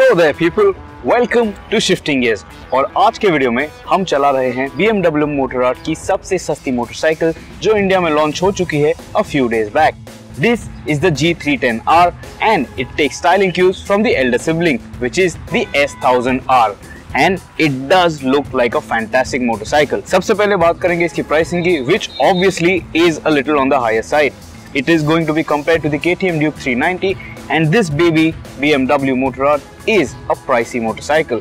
Hello there people, welcome to Shifting Gears. और आज के वीडियो में हम चला रहे हैं BMW Motorrad की सबसे सस्ती मोटरसाइकिल जो इंडिया में लॉन्च हो चुकी है a few days back. This is the G310R and it takes styling cues from the elder sibling, which is the S1000R. And it does look like a fantastic motorcycle. सबसे पहले बात करेंगे इसकी pricing की, which obviously is a little on the higher side. It is going to be compared to the KTM Duke 390, and this baby BMW Motorrad is a pricey motorcycle.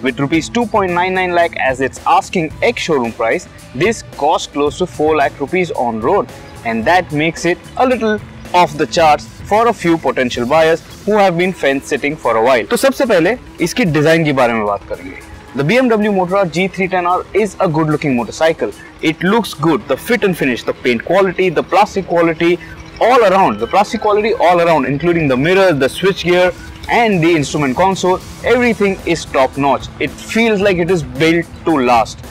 With rupees 2.99 lakh as its asking ex-showroom price, this costs close to 4 lakh rupees on road, and that makes it a little off the charts for a few potential buyers who have been fence sitting for a while. तो सबसे पहले इसकी design के बारे में बात करेंगे. The BMW Motorrad G310R is a good looking motorcycle. It looks good, the fit and finish, the paint quality, the plastic quality, all around, including the mirrors, the switch gear and the instrument console, everything is top notch. It feels like it is built to last.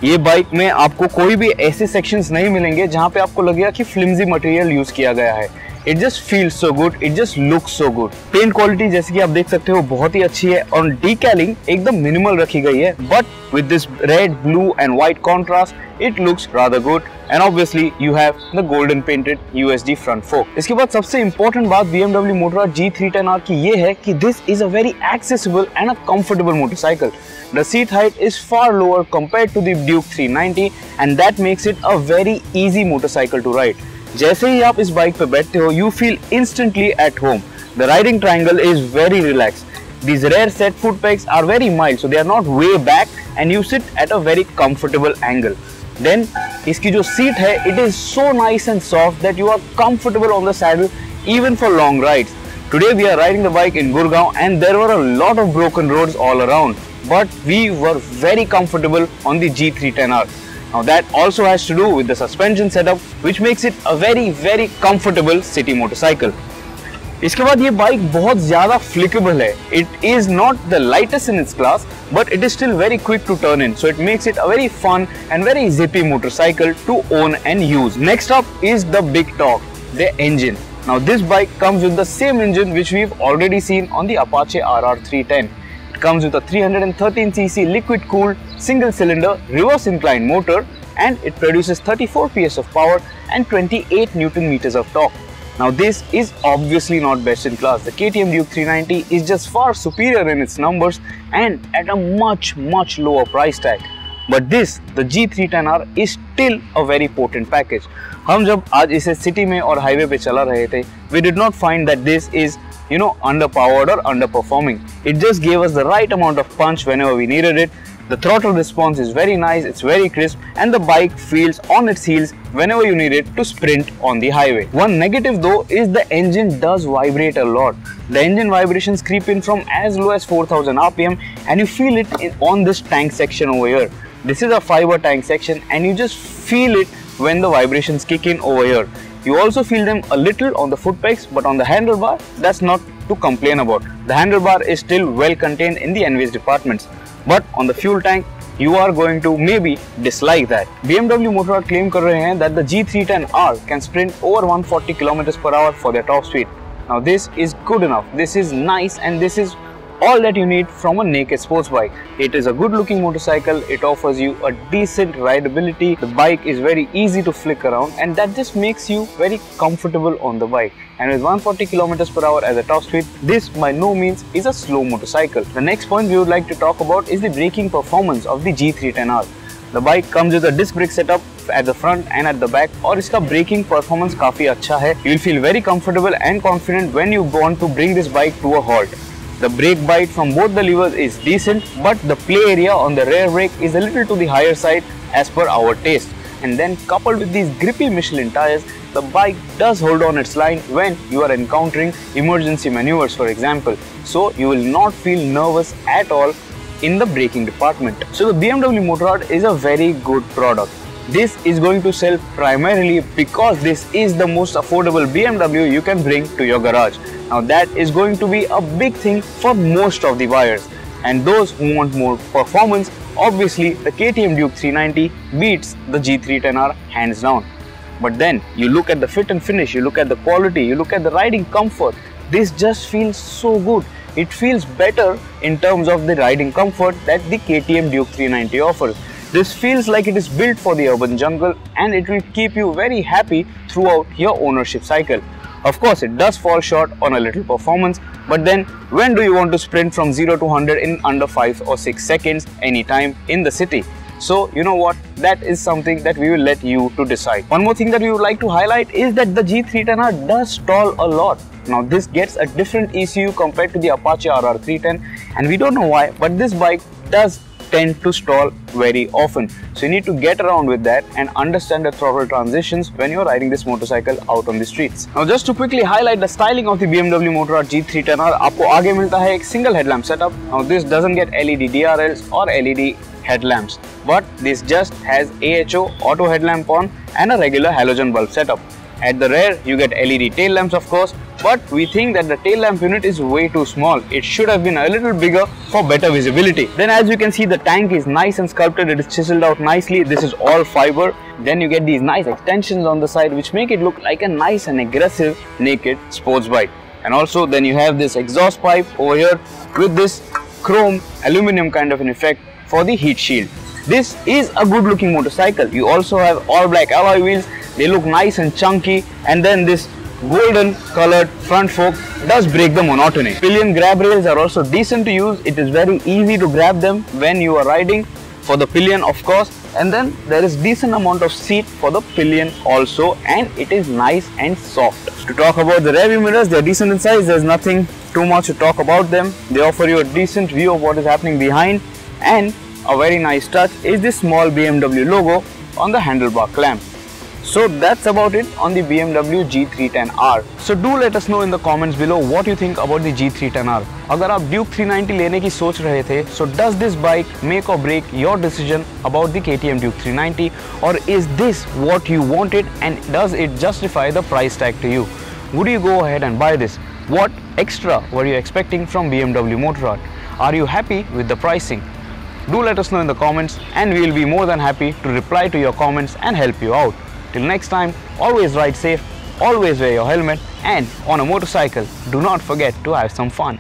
ये bike में आपको कोई भी ऐसे sections नहीं मिलेंगे जहाँ पे आपको लगेगा कि फ्लिम्जी मटेरियल यूज किया गया है. It just feels so good, it just looks so good. Paint quality जैसे कि आप देख सकते हो बहुत ही अच्छी है और डीकैलिंग एकदम मिनिमल रखी गई है, but with this red, blue and white contrast, it looks rather good. And obviously you have the golden painted USD front fork. इसके बाद सबसे important बात BMW Motorrad G310R की ये है कि this is a very accessible and a comfortable motorcycle. The seat height is far lower compared to the Duke 390 and that makes it a very easy motorcycle to ride. जैसे ही आप इस bike पे बैठते हो, you feel instantly at home. The riding triangle is very relaxed. These rear set foot pegs are very mild, so they are not way back and you sit at a very comfortable angle. Then इसकी जो seat है, it is so nice and soft that you are comfortable on the saddle even for long rides. Today we are riding the bike in Gurgaon and there were a lot of broken roads all around, but we were very comfortable on the G310R. Now that also has to do with the suspension setup, which makes it a very comfortable city motorcycle. इसके बाद ये bike बहुत ज़्यादा flickable है. It is not the lightest in its class, but it is still very quick to turn in, so it makes it a very fun and very zippy motorcycle to own and use. Next up is the big talk, the engine. Now this bike comes with the same engine which we've already seen on the Apache RR310. It comes with a 313cc liquid-cooled single-cylinder reverse inclined motor, and it produces 34 PS of power and 28 Nm of torque. Now this is obviously not best in class. The KTM Duke 390 is just far superior in its numbers and at a much lower price tag. But this, the G310R, is still a very potent package. हम जब आज इसे city में और highway पे चला रहे थे, we did not find that this is, underpowered or underperforming. It just gave us the right amount of punch whenever we needed it. The throttle response is very nice, it's very crisp, and the bike feels on its heels whenever you need it to sprint on the highway. One negative though is the engine does vibrate a lot. The engine vibrations creep in from as low as 4000 RPM and you feel it on this tank section over here. This is a fiber tank section and you just feel it when the vibrations kick in over here. You also feel them a little on the foot pegs, but on the handlebar, that's not to complain about. The handlebar is still well contained in the NVS departments. But on the fuel tank, you are going to maybe dislike that. BMW Motorrad claim कर रहे हैं that the G310R can sprint over 140 km/h for their top speed. Now this is good enough. This is nice and this is all that you need from a naked sports bike. It is a good looking motorcycle. It offers you a decent rideability. The bike is very easy to flick around and that just makes you very comfortable on the bike. And with 140 km/h as a top speed, this by no means is a slow motorcycle. The next point we would like to talk about is the braking performance of the G310R. The bike comes with a disc brake setup at the front and at the back, और इसका braking performance काफी अच्छा है. You will feel very comfortable and confident when you want to bring this bike to a halt. The brake bite from both the levers is decent, but the play area on the rear brake is a little to the higher side as per our taste. And then coupled with these grippy Michelin tires, the bike does hold on its line when you are encountering emergency maneuvers, for example. So you will not feel nervous at all in the braking department. So the BMW Motorrad is a very good product. This is going to sell primarily because this is the most affordable BMW you can bring to your garage. Now that is going to be a big thing for most of the buyers, and those who want more performance, obviously the KTM Duke 390 beats the G310R hands down. But then you look at the fit and finish, you look at the quality, you look at the riding comfort, this just feels so good. It feels better in terms of the riding comfort that the KTM Duke 390 offers. This feels like it is built for the urban jungle, and it will keep you very happy throughout your ownership cycle. Of course, it does fall short on a little performance, but then when do you want to sprint from 0 to 100 in under 5 or 6 seconds anytime in the city? So you know what, that is something that we will let you to decide. One more thing that we would like to highlight is that the G310R does stall a lot. Now this gets a different ECU compared to the Apache RR310, and we don't know why, but this bike does tend to stall very often. So you need to get around with that and understand the throttle transitions when you're riding this motorcycle out on the streets. Now just to quickly highlight the styling of the BMW Motorrad G310R, आपको आगे मिलता है एक single headlamp setup. Now this doesn't get LED DRLs or LED headlamps, but this just has AHO auto headlamp on and a regular halogen bulb setup. At the rear you get LED tail lamps, of course, but we think that the tail lamp unit is way too small. It should have been a little bigger for better visibility. Then as you can see, the tank is nice and sculpted. It is chiseled out nicely. This is all fiber. Then you get these nice extensions on the side which make it look like a nice and aggressive naked sports bike. And also then you have this exhaust pipe over here with this chrome aluminum kind of an effect for the heat shield. This is a good looking motorcycle. You also have all black alloy wheels. They look nice and chunky, and then this golden colored front fork does break the monotony. Pillion grab rails are also decent to use. It is very easy to grab them when you are riding for the pillion, of course, and then there is decent amount of seat for the pillion also, and it is nice and soft. To talk about the rear view mirrors, they are decent in size. There is nothing too much to talk about them. They offer you a decent view of what is happening behind, and a very nice touch is this small BMW logo on the handlebar clamp. So that's about it on the BMW G310R. So do let us know in the comments below what you think about the G310R. अगर आप Duke 390 लेने की सोच रहे थे, so does this bike make or break your decision about the KTM Duke 390, or is this what you wanted and does it justify the price tag to you? Would you go ahead and buy this? What extra were you expecting from BMW Motorrad? Are you happy with the pricing? Do let us know in the comments, and we will be more than happy to reply to your comments and help you out. Till next time, always ride safe, always wear your helmet, and on a motorcycle, do not forget to have some fun.